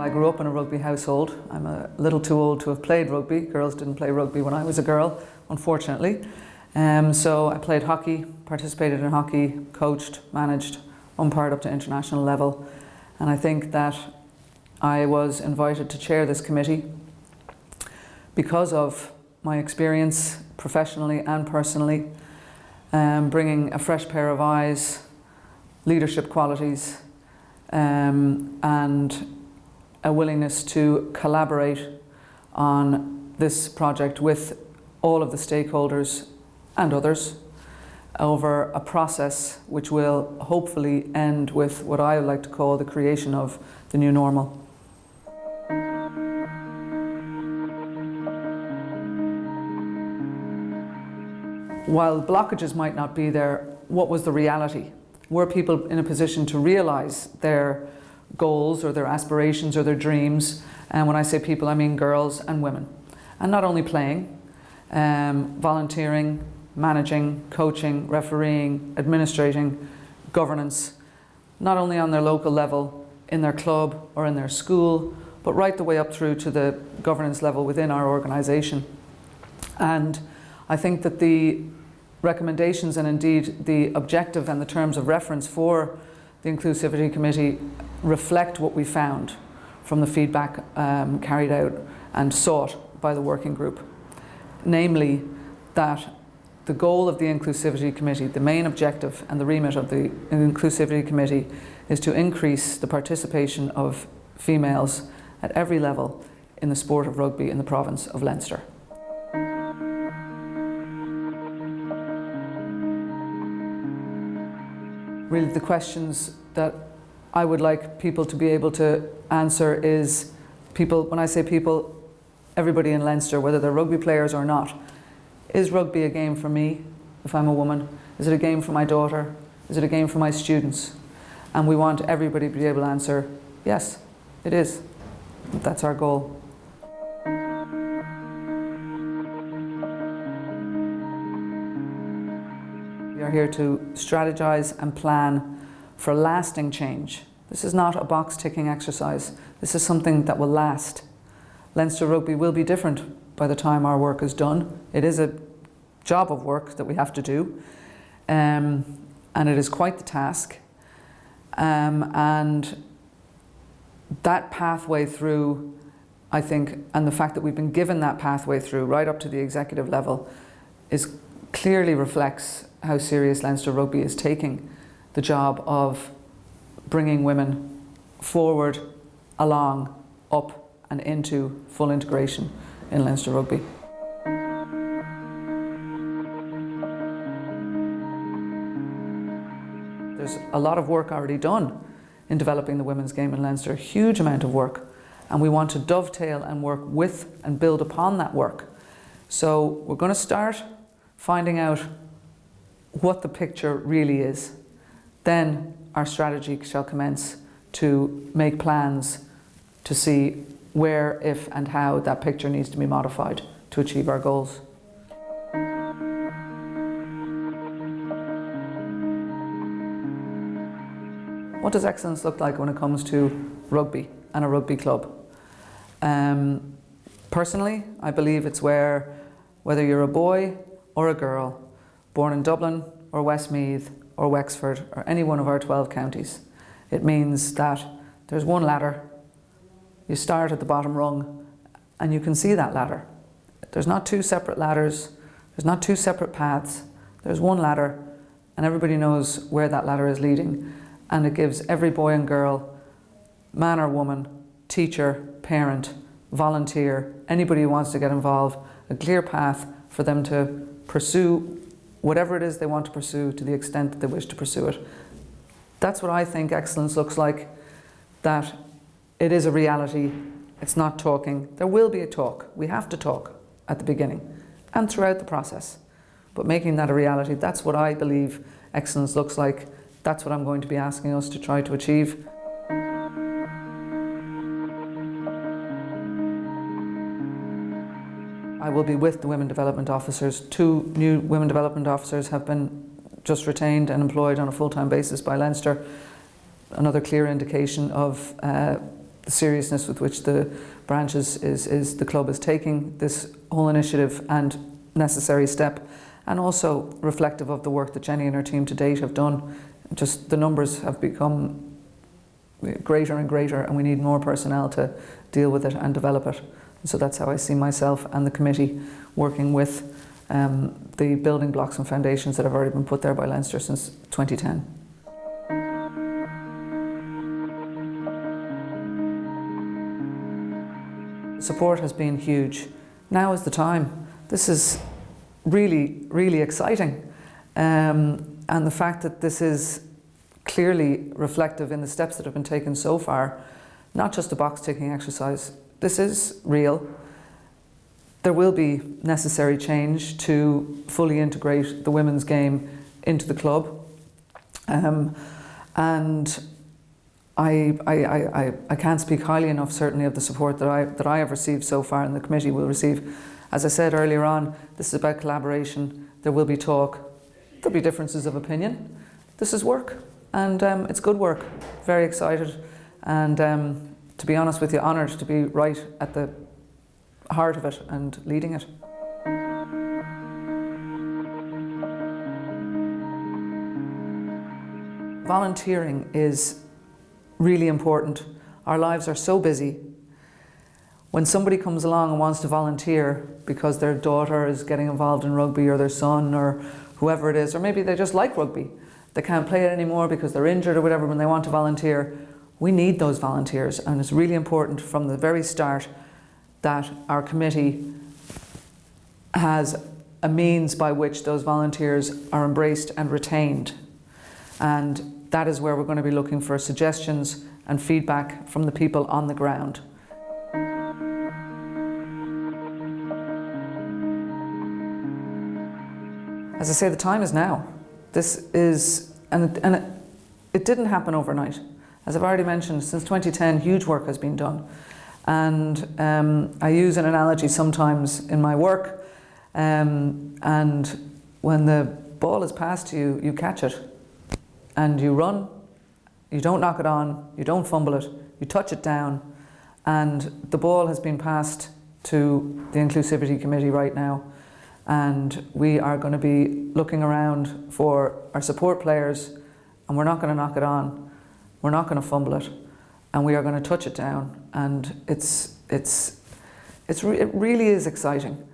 I grew up in a rugby household. I'm a little too old to have played rugby. Girls didn't play rugby when I was a girl, unfortunately. So I played hockey, participated in hockey, coached, managed, umpired up to international level. And I think that I was invited to chair this committee because of my experience professionally and personally, bringing a fresh pair of eyes, leadership qualities, and a willingness to collaborate on this project with all of the stakeholders and others over a process which will hopefully end with what I like to call the creation of the new normal. While blockages might not be there, what was the reality? Were people in a position to realise their goals or their aspirations or their dreams? And when I say people, I mean girls and women. And not only playing, volunteering, managing, coaching, refereeing, administrating, governance, not only on their local level, in their club or in their school, but right the way up through to the governance level within our organisation. And I think that the recommendations and indeed the objective and the terms of reference for the Inclusivity Committee reflect what we found from the feedback carried out and sought by the working group. Namely, that the goal of the Inclusivity Committee, the main objective and the remit of the Inclusivity Committee is to increase the participation of females at every level in the sport of rugby in the province of Leinster. Really the questions that I would like people to be able to answer is people, when I say people, everybody in Leinster, whether they're rugby players or not. Is rugby a game for me, if I'm a woman? Is it a game for my daughter? Is it a game for my students? And we want everybody to be able to answer, yes, it is. That's our goal. We are here to strategize and plan for lasting change. This is not a box-ticking exercise. This is something that will last. Leinster Rugby will be different by the time our work is done. It is a job of work that we have to do, and it is quite the task. And that pathway through, I think, and the fact that we've been given that pathway through right up to the executive level is clearly reflects how serious Leinster Rugby is taking the job of bringing women forward, along, up and into full integration in Leinster Rugby. There's a lot of work already done in developing the women's game in Leinster, a huge amount of work, and we want to dovetail and work with and build upon that work. So we're going to start finding out what the picture really is. Then our strategy shall commence to make plans to see where, if and how that picture needs to be modified to achieve our goals. What does excellence look like when it comes to rugby and a rugby club? Personally, I believe it's where, whether you're a boy or a girl, born in Dublin or Westmeath or Wexford or any one of our 12 counties, it means that there's one ladder. You start at the bottom rung and you can see that ladder. There's not two separate ladders, there's not two separate paths, there's one ladder and everybody knows where that ladder is leading, and it gives every boy and girl, man or woman, teacher, parent, volunteer, anybody who wants to get involved, a clear path for them to pursue whatever it is they want to pursue to the extent that they wish to pursue it. That's what I think excellence looks like, that it is a reality, it's not talking. There will be a talk, we have to talk at the beginning and throughout the process. But making that a reality, that's what I believe excellence looks like. That's what I'm going to be asking us to try to achieve. I will be with the women development officers. 2 new women development officers have been just retained and employed on a full-time basis by Leinster. Another clear indication of the seriousness with which the branch is the club is taking this whole initiative and necessary step, and also reflective of the work that Jenny and her team to date have done. Just the numbers have become greater and greater, and we need more personnel to deal with it and develop it. So that's how I see myself and the committee working with the building blocks and foundations that have already been put there by Leinster since 2010. Support has been huge. Now is the time. This is really, really exciting. And the fact that this is clearly reflective in the steps that have been taken so far, not just a box-ticking exercise. This is real. There will be necessary change to fully integrate the women's game into the club. And I can't speak highly enough, certainly, of the support that I have received so far and the committee will receive. As I said earlier on, this is about collaboration. There will be talk. There'll be differences of opinion. This is work, and it's good work. Very excited, and to be honest with you, honoured to be right at the heart of it and leading it. Volunteering is really important. Our lives are so busy. When somebody comes along and wants to volunteer because their daughter is getting involved in rugby, or their son, or whoever it is, or maybe they just like rugby, they can't play it anymore because they're injured or whatever, when they want to volunteer, we need those volunteers, and it's really important from the very start that our committee has a means by which those volunteers are embraced and retained. And that is where we're going to be looking for suggestions and feedback from the people on the ground. As I say, the time is now. This is, and it didn't happen overnight. As I've already mentioned, since 2010, huge work has been done. And I use an analogy sometimes in my work, and when the ball is passed to you, you catch it, and you run, you don't knock it on, you don't fumble it, you touch it down, and the ball has been passed to the Inclusivity Committee right now, and we are going to be looking around for our support players, and we're not going to knock it on, we're not going to fumble it, and we are going to touch it down, and it really is exciting.